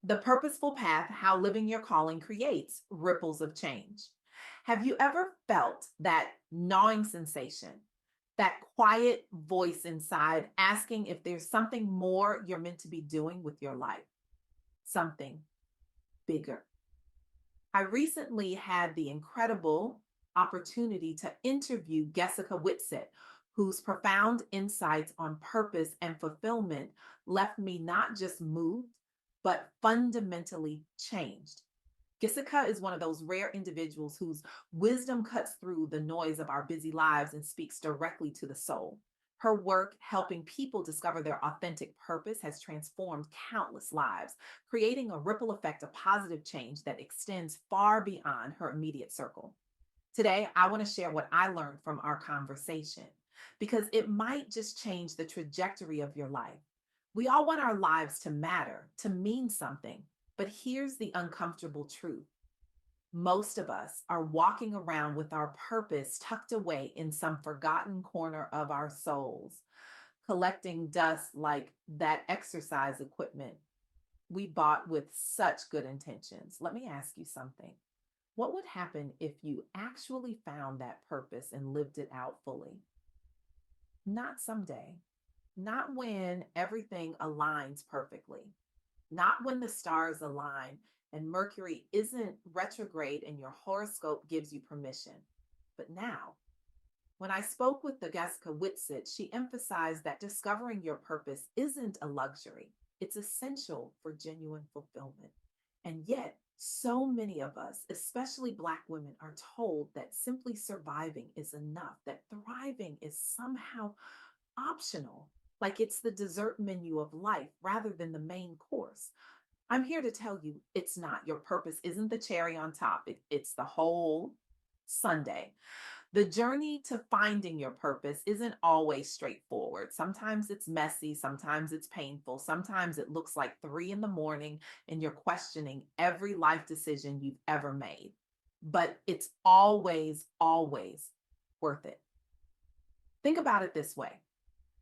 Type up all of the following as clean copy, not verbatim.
The Purposeful Path: How Living Your Calling Creates Ripples of Change. Have you ever felt that gnawing sensation, that quiet voice inside asking if there's something more you're meant to be doing with your life? Something bigger. I recently had the incredible opportunity to interview Gessika Whitsett, whose profound insights on purpose and fulfillment left me not just moved, but fundamentally changed. Gessika is one of those rare individuals whose wisdom cuts through the noise of our busy lives and speaks directly to the soul. Her work helping people discover their authentic purpose has transformed countless lives, creating a ripple effect of positive change that extends far beyond her immediate circle. Today, I want to share what I learned from our conversation because it might just change the trajectory of your life. We all want our lives to matter, to mean something, but here's the uncomfortable truth: most of us are walking around with our purpose tucked away in some forgotten corner of our souls, collecting dust like that exercise equipment we bought with such good intentions. Let me ask you something. What would happen if you actually found that purpose and lived it out fully? Not someday, not when everything aligns perfectly, not when the stars align and Mercury isn't retrograde and your horoscope gives you permission, but now. When I spoke with the Gessika Whitsett, she emphasized that discovering your purpose isn't a luxury. It's essential for genuine fulfillment. And yet, so many of us, especially Black women, are told that simply surviving is enough, that thriving is somehow optional, like it's the dessert menu of life rather than the main course. I'm here to tell you it's not. Your purpose isn't the cherry on top, it's the whole Sunday. The journey to finding your purpose isn't always straightforward. Sometimes it's messy, sometimes it's painful, sometimes it looks like 3 in the morning and you're questioning every life decision you've ever made. But it's always, always worth it. Think about it this way: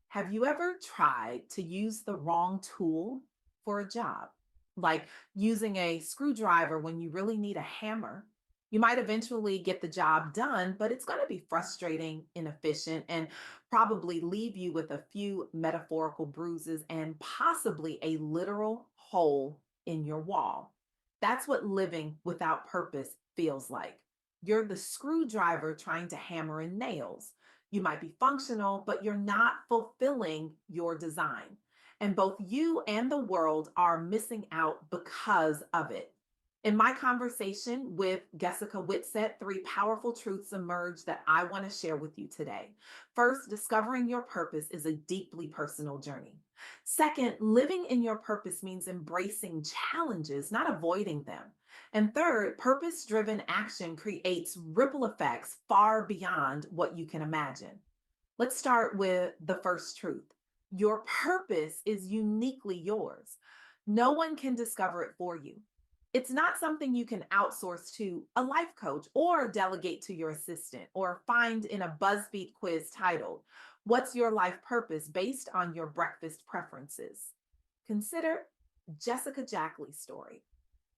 have you ever tried to use the wrong tool for a job? Like using a screwdriver when you really need a hammer. You might eventually get the job done, but it's going to be frustrating, inefficient, and probably leave you with a few metaphorical bruises and possibly a literal hole in your wall. That's what living without purpose feels like. You're the screwdriver trying to hammer in nails. You might be functional, but you're not fulfilling your design. And both you and the world are missing out because of it. In my conversation with Gessika Whitsett, three powerful truths emerged that I want to share with you today. First, discovering your purpose is a deeply personal journey. Second, living in your purpose means embracing challenges, not avoiding them. And third, purpose driven action creates ripple effects far beyond what you can imagine. Let's start with the first truth: your purpose is uniquely yours. No one can discover it for you. It's not something you can outsource to a life coach or delegate to your assistant or find in a BuzzFeed quiz titled, "What's Your Life Purpose?" based on your breakfast preferences. Consider Jessica Jackley's story.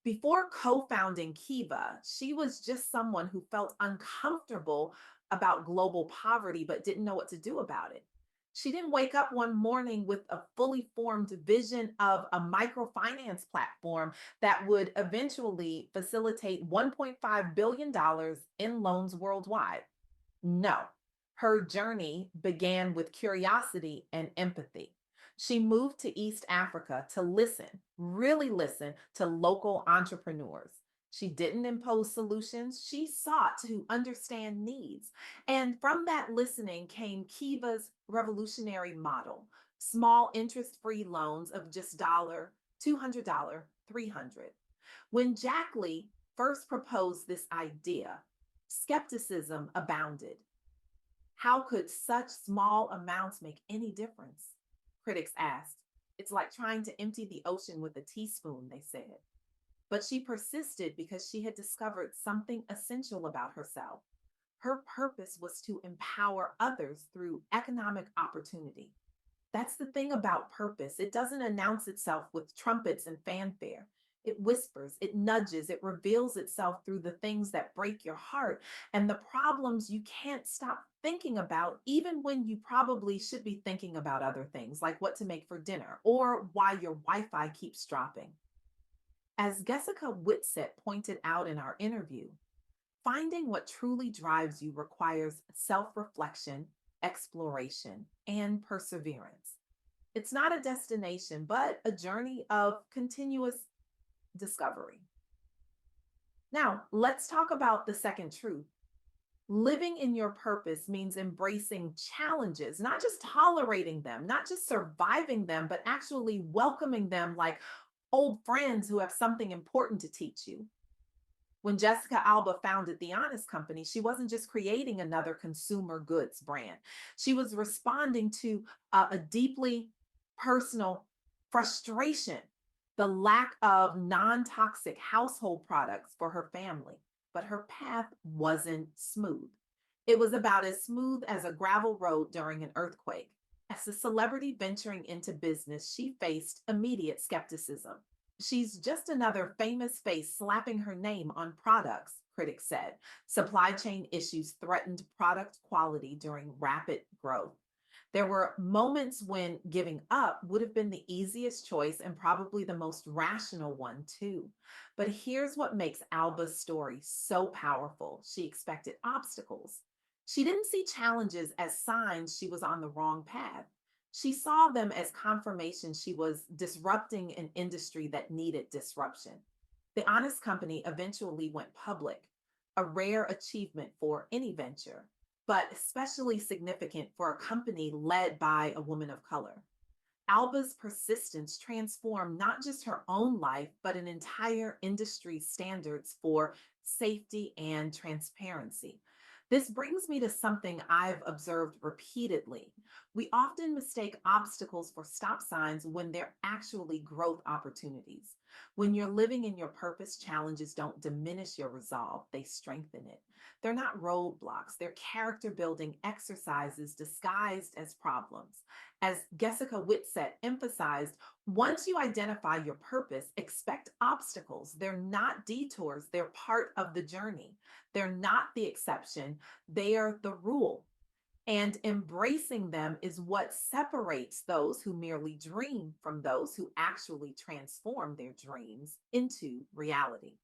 Before co founding Kiva, she was just someone who felt uncomfortable about global poverty but didn't know what to do about it. She didn't wake up one morning with a fully formed vision of a microfinance platform that would eventually facilitate $1.5 billion dollars in loans worldwide. No, her journey began with curiosity and empathy. She moved to East Africa to listen, really listen to local entrepreneurs. She didn't impose solutions, she sought to understand needs. And from that listening came Kiva's revolutionary model: small interest free loans of just dollar, $200, 300. When Jack Lee first proposed this idea, skepticism abounded. How could such small amounts make any difference? Critics asked. It's like trying to empty the ocean with a teaspoon, they said. But she persisted because she had discovered something essential about herself. Her purpose was to empower others through economic opportunity. That's the thing about purpose. It doesn't announce itself with trumpets and fanfare. It whispers, it nudges, it reveals itself through the things that break your heart and the problems you can't stop thinking about, even when you probably should be thinking about other things like what to make for dinner or why your Wi Fi keeps dropping. As Gessika Whitsett pointed out in our interview, finding what truly drives you requires self reflection, exploration, and perseverance. It's not a destination, but a journey of continuous discovery. Now, let's talk about the second truth. Living in your purpose means embracing challenges, not just tolerating them, not just surviving them, but actually welcoming them like old friends who have something important to teach you. When Jessica Alba founded the Honest Company, she wasn't just creating another consumer goods brand. She was responding to a deeply personal frustration, the lack of non toxic household products for her family. But her path wasn't smooth. It was about as smooth as a gravel road during an earthquake. As a celebrity venturing into business, she faced immediate skepticism. She's just another famous face slapping her name on products, critics said. Supply chain issues threatened product quality during rapid growth. There were moments when giving up would have been the easiest choice and probably the most rational one, too. But here's what makes Alba's story so powerful. She expected obstacles. She didn't see challenges as signs she was on the wrong path. She saw them as confirmation she was disrupting an industry that needed disruption. The Honest Company eventually went public, a rare achievement for any venture, but especially significant for a company led by a woman of color. Alba's persistence transformed not just her own life, but an entire industry's standards for safety and transparency. This brings me to something I've observed repeatedly. We often mistake obstacles for stop signs when they're actually growth opportunities. When you're living in your purpose, challenges don't diminish your resolve, they strengthen it. They're not roadblocks, they're character building exercises disguised as problems. As Gessika Whitsett emphasized, once you identify your purpose, expect obstacles. They're not detours, they're part of the journey. They're not the exception, they are the rule. And embracing them is what separates those who merely dream from those who actually transform their dreams into reality.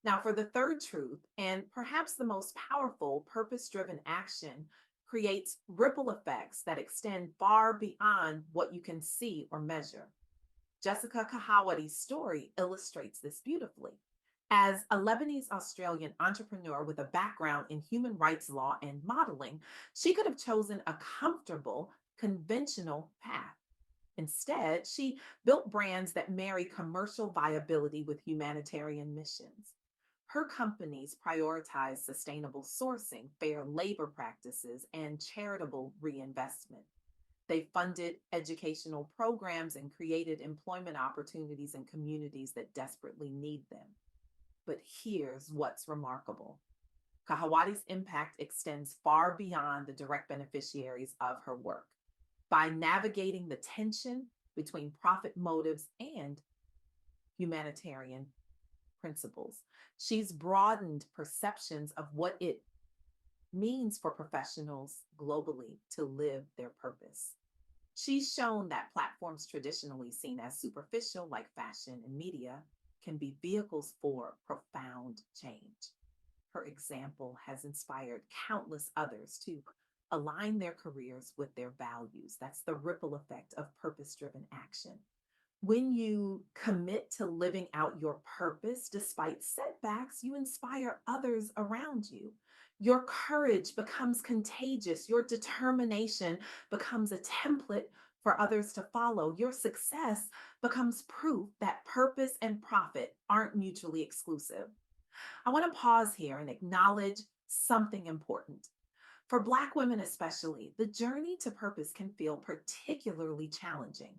Now, for the third truth, and perhaps the most powerful, purpose driven action creates ripple effects that extend far beyond what you can see or measure. Jessica Kahawati's story illustrates this beautifully. As a Lebanese Australian entrepreneur with a background in human rights law and modeling, she could have chosen a comfortable, conventional path. Instead, she built brands that marry commercial viability with humanitarian missions. Her companies prioritize sustainable sourcing, fair labor practices, and charitable reinvestment. They funded educational programs and created employment opportunities in communities that desperately need them. But here's what's remarkable: Kahawati's impact extends far beyond the direct beneficiaries of her work. By navigating the tension between profit motives and humanitarian principles, she's broadened perceptions of what it means for professionals globally to live their purpose. She's shown that platforms traditionally seen as superficial, like fashion and media, can be vehicles for profound change. Her example has inspired countless others to align their careers with their values. That's the ripple effect of purpose driven action. When you commit to living out your purpose despite setbacks, you inspire others around you. Your courage becomes contagious. Your determination becomes a template for others to follow. Your success becomes proof that purpose and profit aren't mutually exclusive. I want to pause here and acknowledge something important. For Black women, especially, the journey to purpose can feel particularly challenging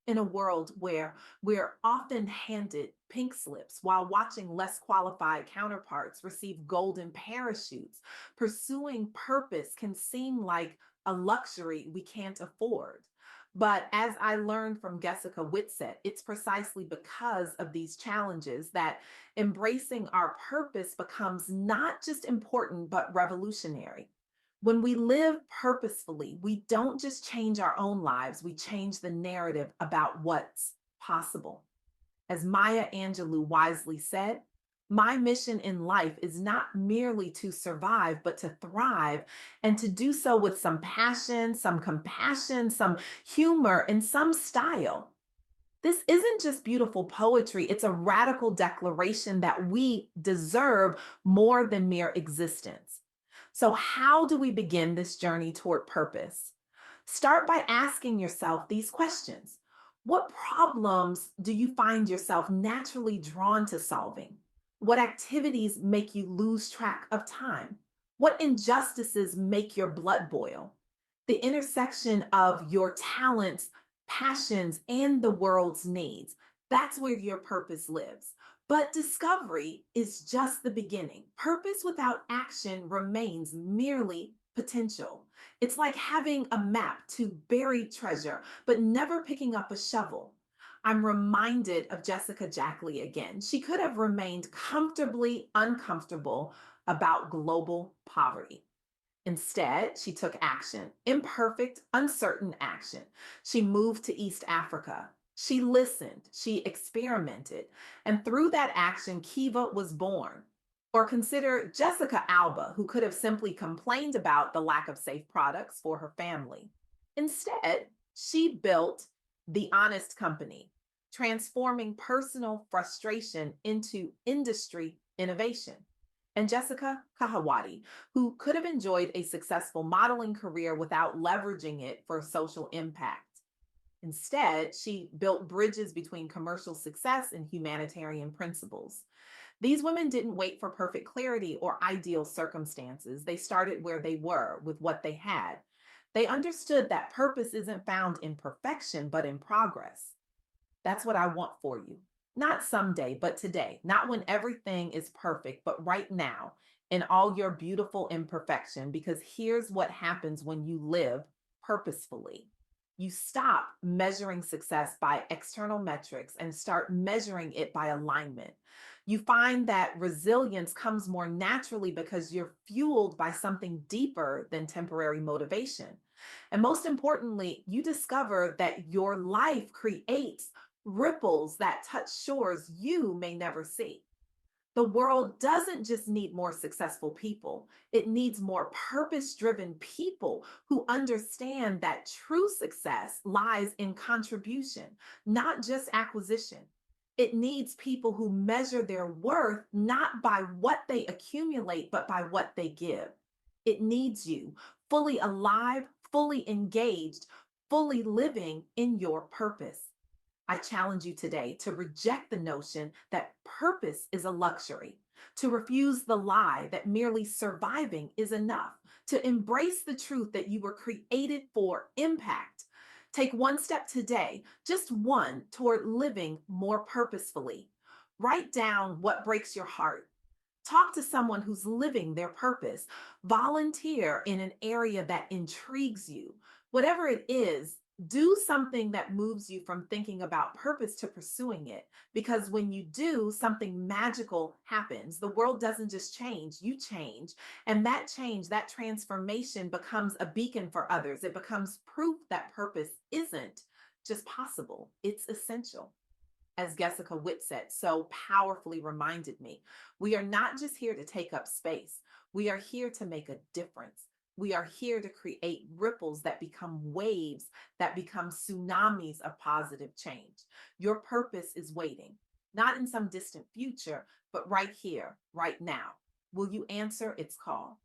in a world where we're often handed pink slips while watching less qualified counterparts receive golden parachutes. Pursuing purpose can seem like a luxury we can't afford. But as I learned from Gessika Whitsett, it's precisely because of these challenges that embracing our purpose becomes not just important, but revolutionary. When we live purposefully, we don't just change our own lives, we change the narrative about what's possible. As Maya Angelou wisely said, my mission in life is not merely to survive, but to thrive and to do so with some passion, some compassion, some humor, and some style. This isn't just beautiful poetry, it's a radical declaration that we deserve more than mere existence. So, how do we begin this journey toward purpose? Start by asking yourself these questions. What problems do you find yourself naturally drawn to solving? What activities make you lose track of time? What injustices make your blood boil? The intersection of your talents, passions, and the world's needs. That's where your purpose lives. But discovery is just the beginning. Purpose without action remains merely potential. It's like having a map to buried treasure, but never picking up a shovel. I'm reminded of Jessica Jackley again. She could have remained comfortably uncomfortable about global poverty. Instead, she took action, imperfect, uncertain action. She moved to East Africa. She listened, she experimented, and through that action, Kiva was born. Or consider Jessica Alba, who could have simply complained about the lack of safe products for her family. Instead, she built the Honest Company, transforming personal frustration into industry innovation. And Jessica Kahawati, who could have enjoyed a successful modeling career without leveraging it for social impact. Instead, she built bridges between commercial success and humanitarian principles. These women didn't wait for perfect clarity or ideal circumstances. They started where they were with what they had. They understood that purpose isn't found in perfection, but in progress. That's what I want for you. Not someday, but today. Not when everything is perfect, but right now in all your beautiful imperfection. Because here's what happens when you live purposefully. You stop measuring success by external metrics and start measuring it by alignment. You find that resilience comes more naturally because you're fueled by something deeper than temporary motivation. And most importantly, you discover that your life creates ripples that touch shores you may never see. The world doesn't just need more successful people, it needs more purpose driven people who understand that true success lies in contribution, not just acquisition. It needs people who measure their worth not by what they accumulate, but by what they give. It needs you fully alive, fully engaged, fully living in your purpose. I challenge you today to reject the notion that purpose is a luxury, to refuse the lie that merely surviving is enough, to embrace the truth that you were created for impact. Take one step today, just one, toward living more purposefully. Write down what breaks your heart. Talk to someone who's living their purpose. Volunteer in an area that intrigues you. Whatever it is, do something that moves you from thinking about purpose to pursuing it. Because when you do, something magical happens. The world doesn't just change, you change. And that change, that transformation becomes a beacon for others. It becomes proof that purpose isn't just possible, it's essential. As Gessika Whitsett so powerfully reminded me, we are not just here to take up space, we are here to make a difference. We are here to create ripples that become waves, that become tsunamis of positive change. Your purpose is waiting, not in some distant future, but right here, right now. Will you answer its call?